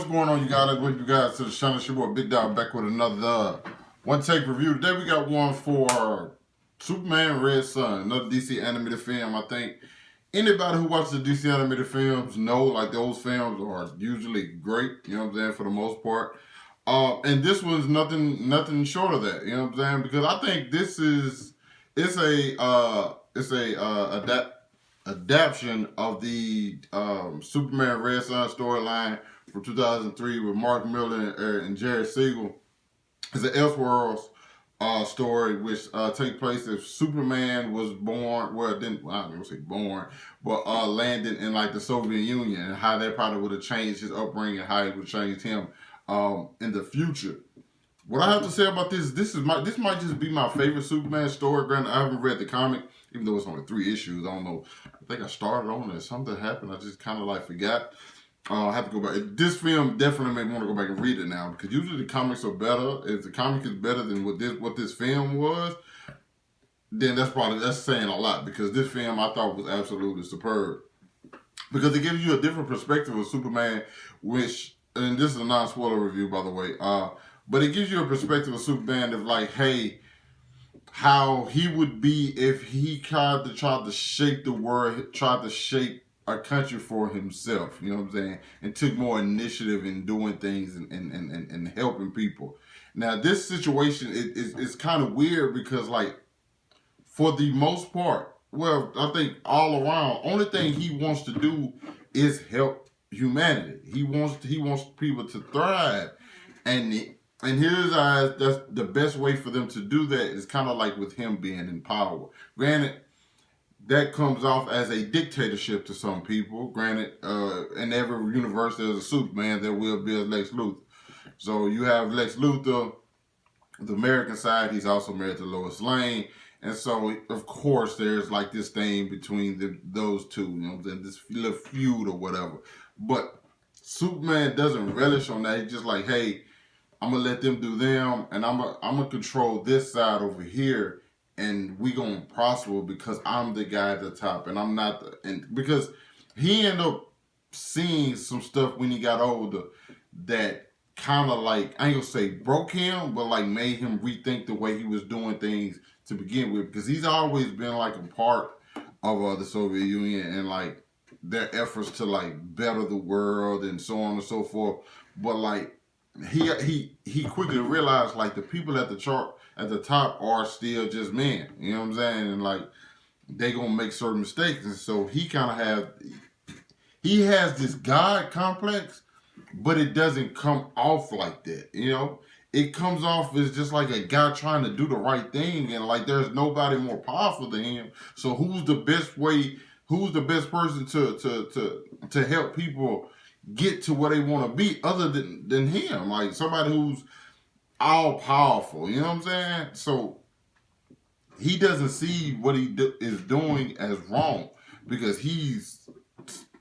what's going on, you guys? Welcome you guys to the channel. It's your boy Big Dog back with another one take review. Today we got one for Superman Red Son, another DC animated film. I think anybody who watches the DC animated films know like those films are usually great, you know what I'm saying, for the most part. And this one's nothing short of that, you know what I'm saying? Because I think this is adaptation of the Superman Red Son storyline from 2003 with Mark Miller and Jerry Siegel. It's an Elseworlds story which takes place if Superman was born, well, didn't, well, I don't know say born, but landed in like the Soviet Union, and how that probably would have changed his upbringing, how it would have changed him in the future. What I have to say about this might just be my favorite Superman story. Granted, I haven't read the comic, even though it's only 3 issues. I don't know. I think I started on it. Something happened. I just kind of like forgot. I have to go back. This film definitely made me want to go back and read it now, because usually the comics are better. If the comic is better than what this film was, then that's saying a lot, because this film I thought was absolutely superb, because it gives you a different perspective of Superman, which, and this is a non-spoiler review by the way, but it gives you a perspective of Superman of like, hey, how he would be if he tried to shape the world, tried to shape a country for himself, you know what I'm saying, and took more initiative in doing things and helping people. Now this situation is kind of weird, because like, for the most part, well, I think all around, only thing he wants to do is help humanity. He wants people to thrive, and in his eyes, that's the best way for them to do that, is kind of like with him being in power. Granted, that comes off as a dictatorship to some people. Granted, in every universe there's a Superman, there will be a Lex Luthor. So you have Lex Luthor, the American side, he's also married to Lois Lane. And so, of course, there's like this thing between those two, you know, this little feud or whatever. But Superman doesn't relish on that. He's just like, hey, I'm gonna let them do them, and I'm gonna control this side over here, and we gonna prosper because I'm the guy at the top, and I'm not and because he ended up seeing some stuff when he got older that kind of like, I ain't gonna say broke him, but like made him rethink the way he was doing things to begin with, because he's always been like a part of the Soviet Union and like their efforts to like better the world and so on and so forth. But like he quickly realized like the people at the top are still just men, you know what I'm saying, and like they gonna make certain mistakes, and so he has this God complex, but it doesn't come off like that, you know. It comes off as just like a guy trying to do the right thing, and like there's nobody more powerful than him. So who's the best person to help people get to where they want to be other than him? Like somebody who's all powerful, you know what I'm saying? So he doesn't see what he is doing as wrong, because he's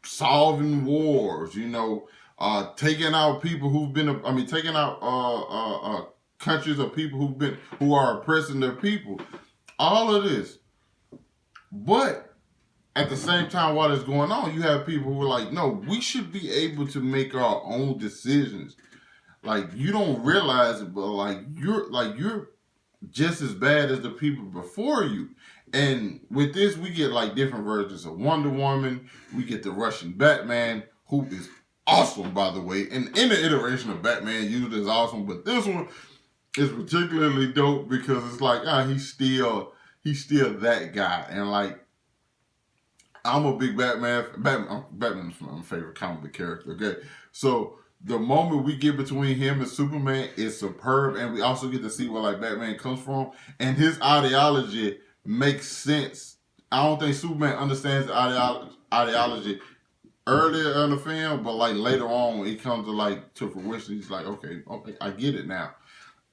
solving wars, you know, taking out people taking out countries of people who are oppressing their people, all of this. But at the same time, while it's going on, you have people who are like, no, we should be able to make our own decisions. Like, you don't realize it, but like you're just as bad as the people before you. And with this, we get like different versions of Wonder Woman. We get the Russian Batman, who is awesome, by the way. And any iteration of Batman usually is awesome, but this one is particularly dope because it's like, he's still that guy. And like, I'm a big Batman's my favorite comic book character, okay? So the moment we get between him and Superman is superb, and we also get to see where like Batman comes from, and his ideology makes sense. I don't think Superman understands the ideology earlier in the film, but like later on when he comes to fruition, he's like, okay, I get it now.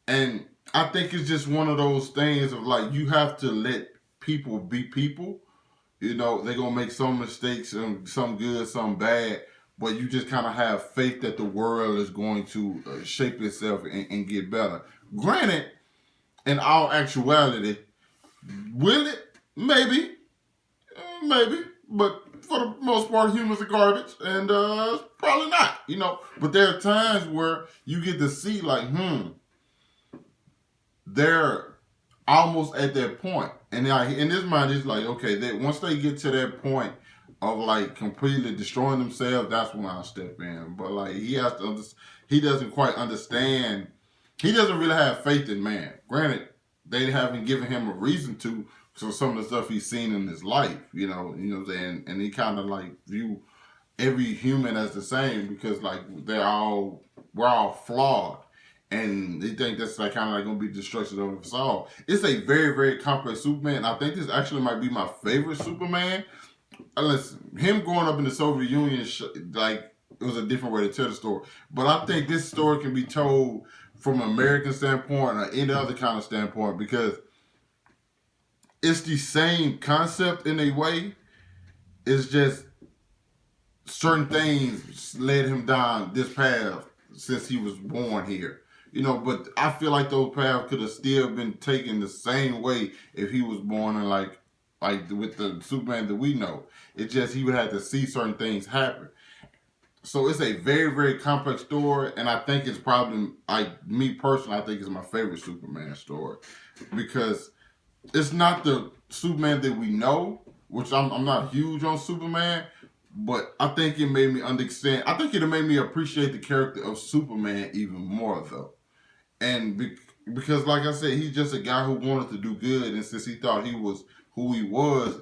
And I think it's just one of those things of like, you have to let people be people. You know, they're going to make some mistakes, some good, some bad, but you just kind of have faith that the world is going to shape itself and get better. Granted, in all actuality, will it? Maybe. but for the most part, humans are garbage, and probably not, But there are times where you get to see, like, they're almost at that point, and like in his mind, he's like, okay, once they get to that point of like completely destroying themselves, that's when I'll step in. But like he has to, he doesn't quite understand. He doesn't really have faith in man. Granted, they haven't given him a reason to. So some of the stuff he's seen in his life, what I'm saying, and he kind of like view every human as the same because like we're all flawed, and they think that's like kind of like gonna be destruction of us all. It's a very very complex Superman. I think this actually might be my favorite Superman. Listen, him growing up in the Soviet Union, like it was a different way to tell the story. But I think this story can be told from an American standpoint or any other kind of standpoint because it's the same concept in a way. It's just certain things led him down this path since he was born here. But I feel like those paths could have still been taken the same way if he was born in like with the Superman that we know. It's just he would have to see certain things happen. So it's a very, very complex story, and I think it's probably, me personally, I think it's my favorite Superman story because it's not the Superman that we know, which I'm not huge on Superman, but I think it made me understand. I think it made me appreciate the character of Superman even more, though. And because, like I said, he's just a guy who wanted to do good, and since he thought he was who he was,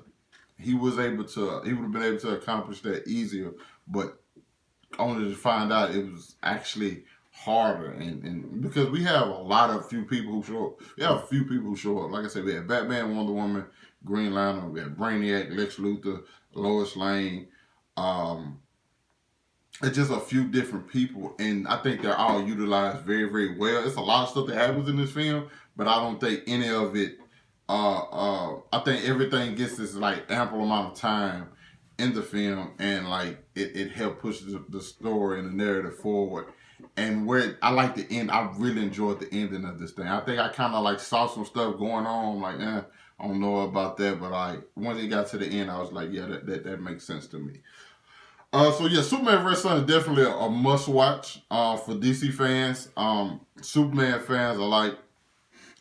he would have been able to accomplish that easier. But only to find out it was actually harder, and because we have a few people who show up. We have a few people who show up. Like I said, we had Batman, Wonder Woman, Green Lantern, we had Brainiac, Lex Luthor, Lois Lane. It's just a few different people, and I think they're all utilized very, very well. It's a lot of stuff that happens in this film, but I don't think any of it. I think everything gets this like ample amount of time in the film, and like it helped push the story and the narrative forward. And where I like the end, I really enjoyed the ending of this thing. I think I kind of like saw some stuff going on, like I don't know about that, but once it got to the end, I was like, yeah, that makes sense to me. So yeah, Superman vs. Sun is definitely a must watch for DC fans. Superman fans are like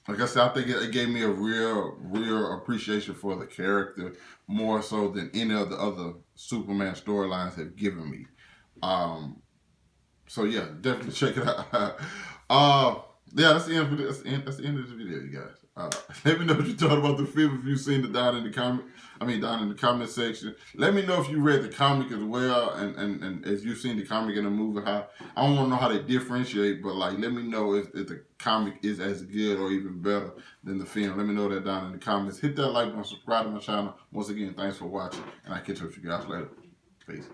I said, I think it gave me a real appreciation for the character more so than any of the other Superman storylines have given me. So yeah, definitely check it out. Yeah, that's the end. That's the end of the video, you guys. Let me know what you thought about the film if you've seen it down in the comment section. Let me know if you read the comic as well, and if you've seen the comic and the movie. How I don't want to know how they differentiate, but like let me know if the comic is as good or even better than the film. Let me know that down in the comments. Hit that like button, subscribe to my channel. Once again, thanks for watching, and I'll catch up with you guys later. Peace.